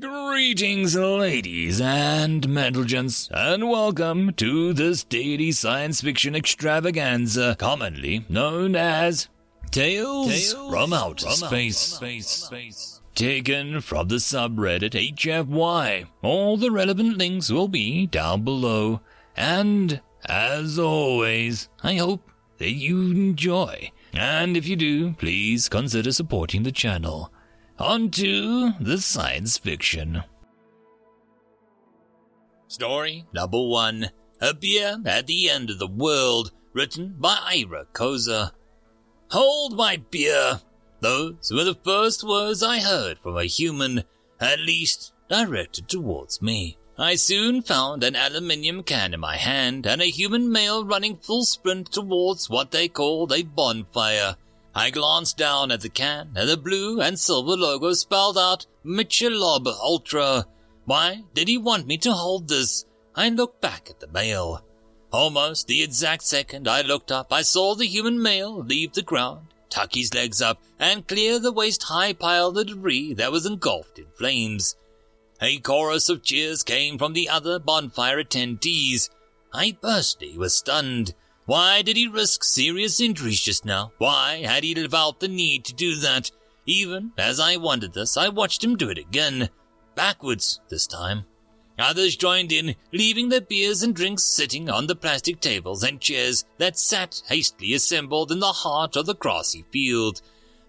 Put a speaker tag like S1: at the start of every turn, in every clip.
S1: Greetings, ladies and gents, and welcome to this daily science fiction extravaganza, commonly known as Tales from Outer Space. Taken from the subreddit HFY. All the relevant links will be down below. And, as always, I hope that you enjoy. And if you do, please consider supporting the channel. On to the science fiction. Story number 1. A Beer at the End of the World, written by Ira Koza. Hold my beer. Those were the first words I heard from a human, at least directed towards me. I soon found an aluminium can in my hand and a human male running full sprint towards what they called a bonfire. I glanced down at the can, and the blue and silver logo spelled out Michelob Ultra. Why did he want me to hold this? I looked back at the male. Almost the exact second I looked up, I saw the human male leave the ground, tuck his legs up, and clear the waist-high pile of debris that was engulfed in flames. A chorus of cheers came from the other bonfire attendees. I personally was stunned. Why did he risk serious injuries just now? Why had he felt the need to do that? Even as I wondered this, I watched him do it again. Backwards, this time. Others joined in, leaving their beers and drinks sitting on the plastic tables and chairs that sat hastily assembled in the heart of the grassy field.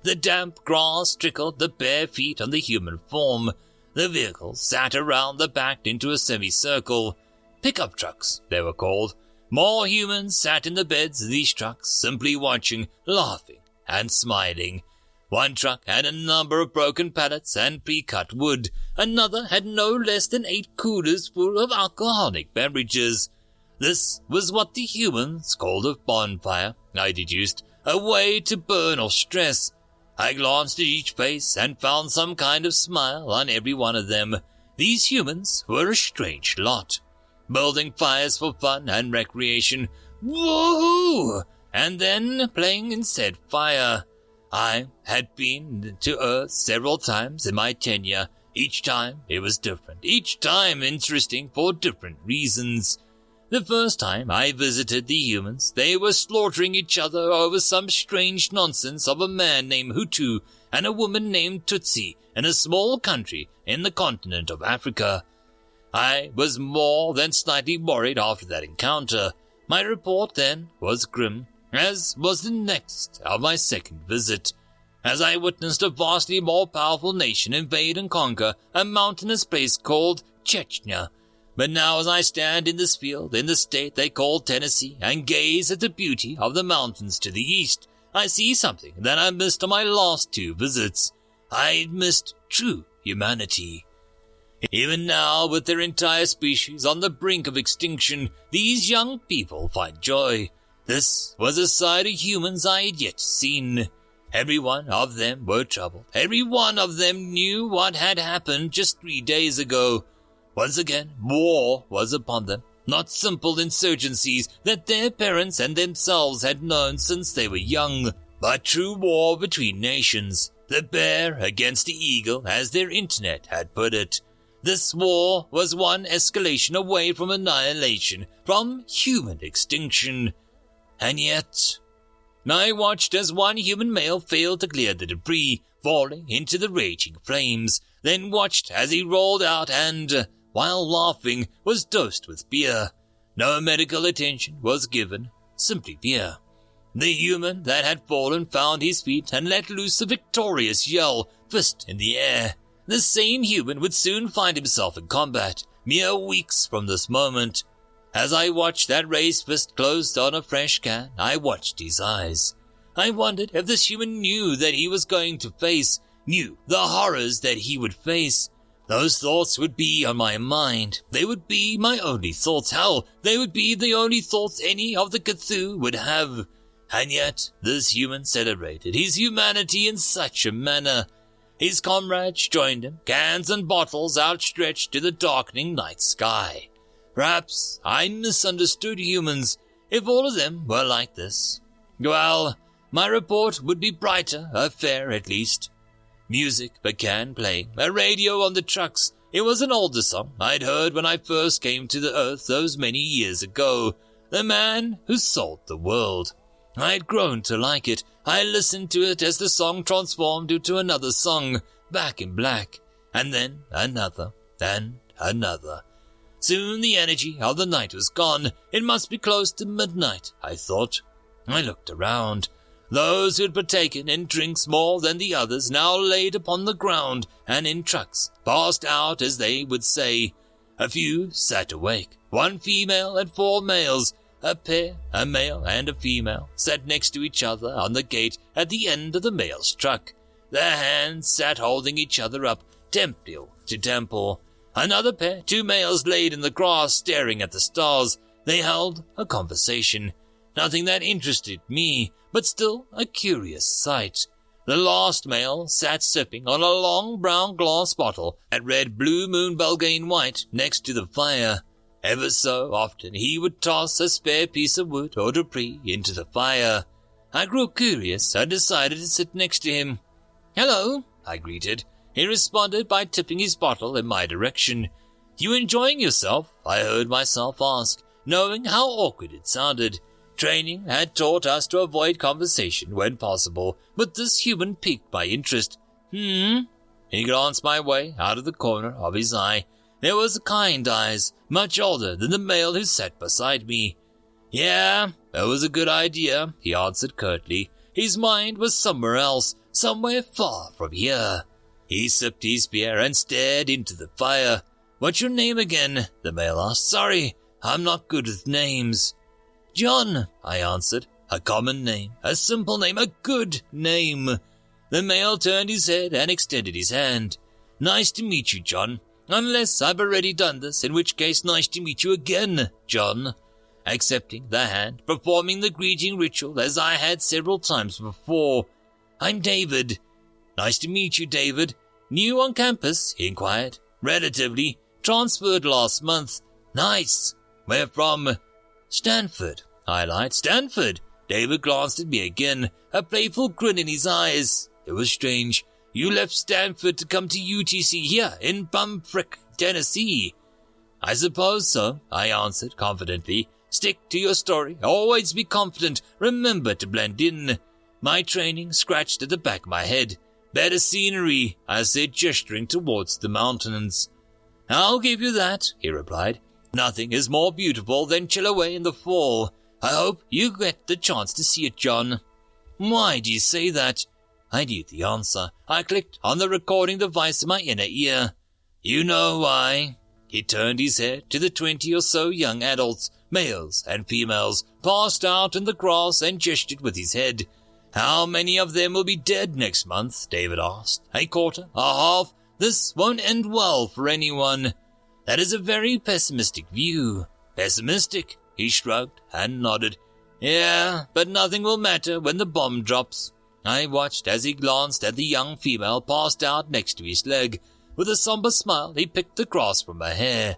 S1: The damp grass trickled the bare feet on the human form. The vehicles sat around the back into a semicircle. Pickup trucks, they were called. More humans sat in the beds of these trucks, simply watching, laughing, and smiling. One truck had a number of broken pallets and pre-cut wood. Another had no less than 8 coolers full of alcoholic beverages. This was what the humans called a bonfire, I deduced, a way to burn off stress. I glanced at each face and found some kind of smile on every one of them. These humans were a strange lot. Building fires for fun and recreation. Woohoo! And then playing in said fire. I had been to Earth several times in my tenure. Each time it was different. Each time interesting for different reasons. The first time I visited the humans, they were slaughtering each other over some strange nonsense of a man named Hutu and a woman named Tutsi in a small country in the continent of Africa. I was more than slightly worried after that encounter. My report then was grim, as was the next of my second visit, as I witnessed a vastly more powerful nation invade and conquer a mountainous place called Chechnya. But now as I stand in this field in the state they call Tennessee and gaze at the beauty of the mountains to the east, I see something that I missed on my last 2 visits. I missed true humanity. Even now, with their entire species on the brink of extinction, these young people find joy. This was a side of humans I had yet seen. Every one of them were troubled. Every one of them knew what had happened just 3 days ago. Once again, war was upon them. Not simple insurgencies that their parents and themselves had known since they were young, but true war between nations. The bear against the eagle, as their internet had put it. This war was one escalation away from annihilation, from human extinction. And yet, I watched as one human male failed to clear the debris, falling into the raging flames, then watched as he rolled out and, while laughing, was dosed with beer. No medical attention was given, simply beer. The human that had fallen found his feet and let loose a victorious yell, fist in the air. The same human would soon find himself in combat, mere weeks from this moment. As I watched that raised fist closed on a fresh can, I watched his eyes. I wondered if this human knew that he was going to face, knew the horrors that he would face. Those thoughts would be on my mind. They would be my only thoughts. Hell, they would be the only thoughts any of the Cthulhu would have. And yet, this human celebrated his humanity in such a manner. His comrades joined him, cans and bottles outstretched to the darkening night sky. Perhaps I misunderstood humans, if all of them were like this. Well, my report would be brighter, or fair at least. Music began playing, a radio on the trucks. It was an older song I'd heard when I first came to the earth those many years ago. The Man Who Sold the World. I'd grown to like it. I listened to it as the song transformed into another song, Back in Black, and then another, and another. Soon the energy of the night was gone. It must be close to midnight, I thought. I looked around. Those who had partaken in drinks more than the others now laid upon the ground and in trucks, passed out as they would say. A few sat awake, 1 female and 4 males. A pair, a male and a female, sat next to each other on the gate at the end of the male's truck. Their hands sat holding each other up, temple to temple. Another pair, 2 males, laid in the grass staring at the stars. They held a conversation. Nothing that interested me, but still a curious sight. The last male sat sipping on a long brown glass bottle and read Blue Moon Belgian White next to the fire. Ever so often he would toss a spare piece of wood or debris into the fire. I grew curious and decided to sit next to him. "Hello," I greeted. He responded by tipping his bottle in my direction. "You enjoying yourself?" I heard myself ask, knowing how awkward it sounded. Training had taught us to avoid conversation when possible, but this human piqued my interest. He glanced my way out of the corner of his eye. There was kind eyes, much older than the male who sat beside me. "Yeah, that was a good idea," he answered curtly. His mind was somewhere else, somewhere far from here. He sipped his beer and stared into the fire. "What's your name again?" the male asked. "Sorry, I'm not good with names." "John," I answered. "A common name, a simple name, a good name." The male turned his head and extended his hand. "Nice to meet you, John. Unless I've already done this, in which case nice to meet you again, John." Accepting the hand, performing the greeting ritual as I had several times before. "I'm David." "Nice to meet you, David. New on campus?" he inquired. "Relatively. Transferred last month." "Nice. Where from?" "Stanford," I lied. "Stanford?" David glanced at me again, a playful grin in his eyes. It was strange. "You left Stanford to come to UTC here in Bumfrick, Tennessee." "I suppose so," I answered confidently. "Stick to your story. Always be confident. Remember to blend in." My training scratched at the back of my head. "Better scenery," I said, gesturing towards the mountains. "I'll give you that," he replied. "Nothing is more beautiful than Chilaway in the fall. I hope you get the chance to see it, John." "Why do you say that?" I knew the answer. I clicked on the recording device in my inner ear. "You know why." He turned his head to the 20 or so young adults, males and females, passed out in the grass and gestured with his head. "How many of them will be dead next month?" David asked. "A quarter? A half? This won't end well for anyone." "That is a very pessimistic view." "Pessimistic?" He shrugged and nodded. "Yeah, but nothing will matter when the bomb drops." I watched as he glanced at the young female passed out next to his leg. With a somber smile, he picked the grass from her hair.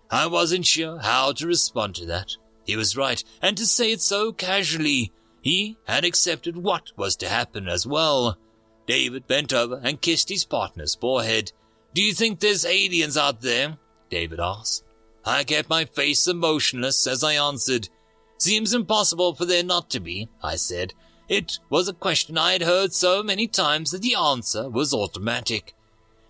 S1: I wasn't sure how to respond to that. He was right, and to say it so casually. He had accepted what was to happen as well. David bent over and kissed his partner's forehead. "Do you think there's aliens out there?" David asked. I kept my face emotionless as I answered. "Seems impossible for there not to be," I said. It was a question I had heard so many times that the answer was automatic.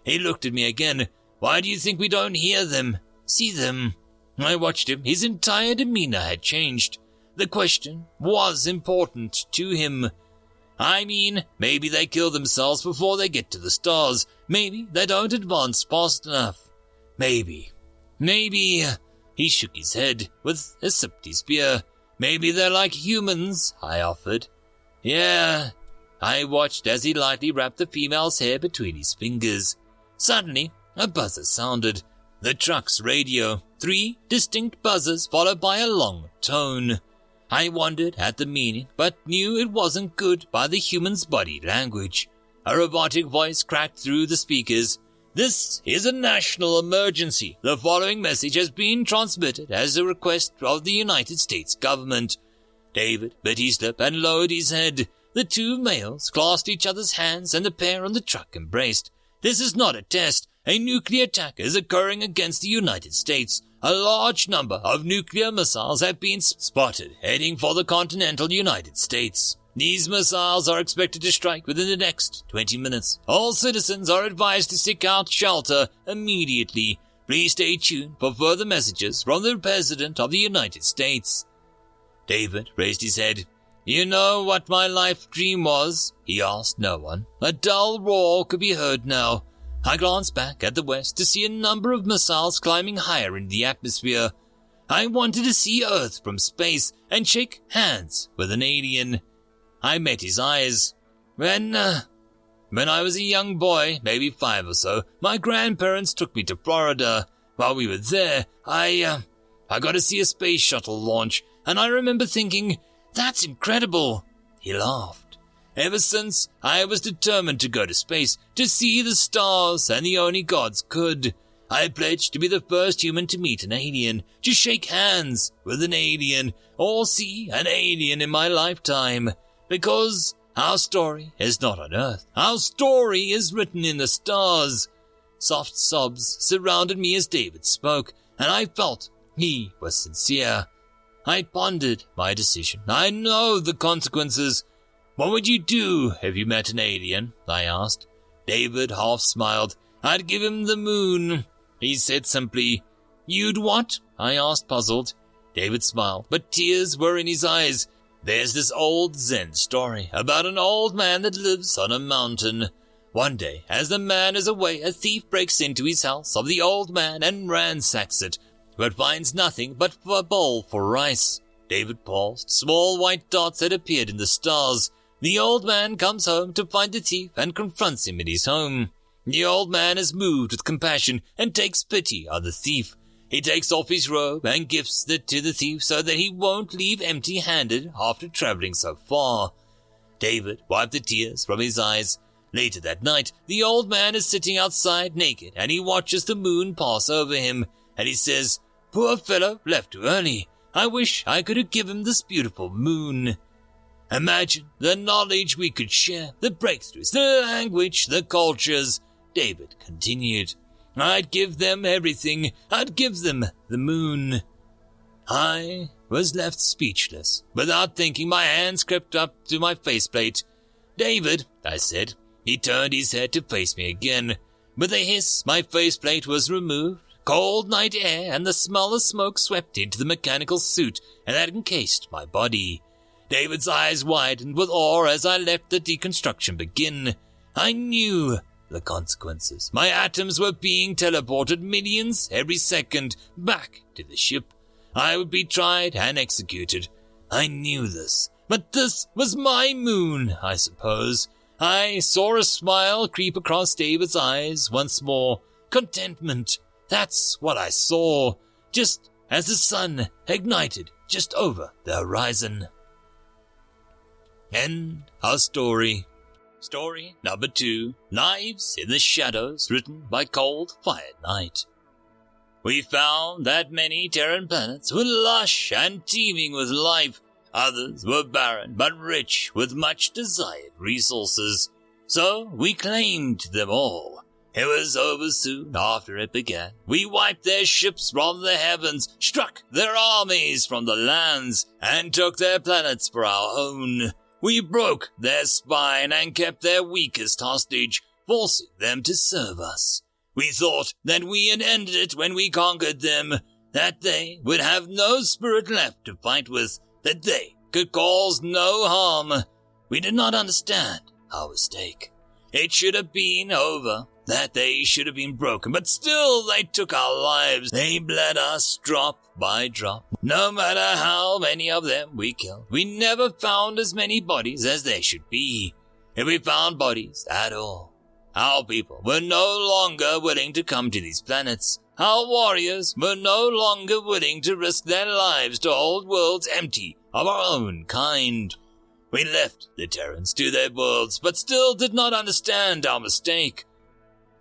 S1: He looked at me again. "Why do you think we don't hear them, see them?" I watched him. His entire demeanor had changed. The question was important to him. "I mean, maybe they kill themselves before they get to the stars. Maybe they don't advance fast enough. Maybe. He shook his head with a sip of his beer. "Maybe they're like humans," I offered. "Yeah." I watched as he lightly wrapped the female's hair between his fingers. Suddenly, a buzzer sounded. The truck's radio. 3 distinct buzzers followed by a long tone. I wondered at the meaning, but knew it wasn't good by the human's body language. A robotic voice cracked through the speakers. "This is a national emergency. The following message has been transmitted as a request of the United States government." David bit his lip and lowered his head. The 2 males clasped each other's hands and the pair on the truck embraced. "This is not a test. a nuclear attack is occurring against the United States. A large number of nuclear missiles have been spotted heading for the continental United States. These missiles are expected to strike within the next 20 minutes. All citizens are advised to seek out shelter immediately. Please stay tuned for further messages from the President of the United States. David raised his head. You know what my life dream was? He asked no one. A dull roar could be heard now. I glanced back at the west to see a number of missiles climbing higher in the atmosphere. I wanted to see Earth from space and shake hands with an alien. I met his eyes. When I was a young boy, maybe 5 or so, my grandparents took me to Florida. While we were there, I got to see a space shuttle launch, and I remember thinking, that's incredible. He laughed. Ever since, I was determined to go to space, to see the stars, and the only gods could. I pledged to be the first human to meet an alien, to shake hands with an alien, or see an alien in my lifetime. Because our story is not on Earth. Our story is written in the stars. Soft sobs surrounded me as David spoke, and I felt he was sincere. I pondered my decision. I know the consequences. What would you do if you met an alien? I asked. David half smiled. I'd give him the moon. He said simply. You'd what? I asked, puzzled. David smiled, but tears were in his eyes. There's this old Zen story about an old man that lives on a mountain. One day, as the man is away, a thief breaks into his house of the old man and ransacks it, but finds nothing but a bowl for rice. David paused. Small white dots had appeared in the stars. The old man comes home to find the thief and confronts him in his home. The old man is moved with compassion and takes pity on the thief. He takes off his robe and gives it to the thief so that he won't leave empty-handed after traveling so far. David wiped the tears from his eyes. Later that night, the old man is sitting outside naked and he watches the moon pass over him and he says, Poor fellow, left too early. I wish I could have given him this beautiful moon. Imagine the knowledge we could share, the breakthroughs, the language, the cultures. David continued. I'd give them everything. I'd give them the moon. I was left speechless. Without thinking, my hands crept up to my faceplate. David, I said. He turned his head to face me again. With a hiss, my faceplate was removed. Cold night air and the smell of smoke swept into the mechanical suit and that encased my body. David's eyes widened with awe as I let the deconstruction begin. I knew the consequences. My atoms were being teleported millions every second back to the ship. I would be tried and executed. I knew this. But this was my moon, I suppose. I saw a smile creep across David's eyes once more. Contentment. That's what I saw. Just as the sun ignited just over the horizon. End of story. Story number 2, Knives in the Shadows, written by Cold Fire Night. We found that many Terran planets were lush and teeming with life. Others were barren but rich with much desired resources. So we claimed them all. It was over soon after it began. We wiped their ships from the heavens, struck their armies from the lands, and took their planets for our own. We broke their spine and kept their weakest hostage, forcing them to serve us. We thought that we had ended it when we conquered them, that they would have no spirit left to fight with, that they could cause no harm. We did not understand our mistake. It should have been over, that they should have been broken, but still they took our lives. They bled us drop by drop. No matter how many of them we killed, we never found as many bodies as there should be. If we found bodies at all, our people were no longer willing to come to these planets. Our warriors were no longer willing to risk their lives to hold worlds empty of our own kind. We left the Terrans to their worlds, but still did not understand our mistake.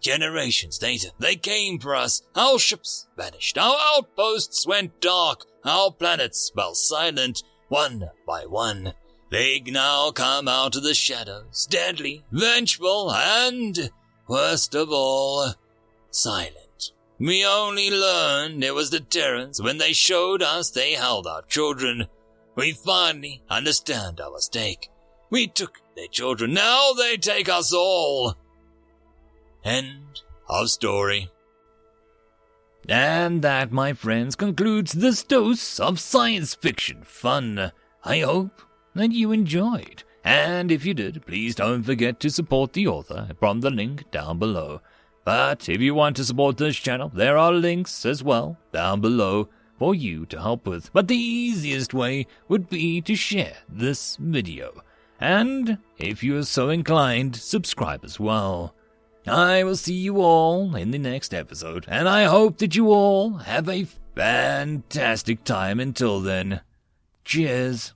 S1: Generations later, they came for us. Our ships vanished. Our outposts went dark. Our planets fell silent, one by one. They now come out of the shadows, deadly, vengeful, and, worst of all, silent. We only learned it was the Terrans when they showed us they held our children. We finally understand our mistake. We took their children, now they take us all. End of story. And that, my friends, concludes this dose of science fiction fun. I hope that you enjoyed. And if you did, please don't forget to support the author from the link down below. But if you want to support this channel, there are links as well down below for you to help with. But the easiest way would be to share this video. And if you are so inclined, subscribe as well. I will see you all in the next episode, and I hope that you all have a fantastic time until then. Cheers.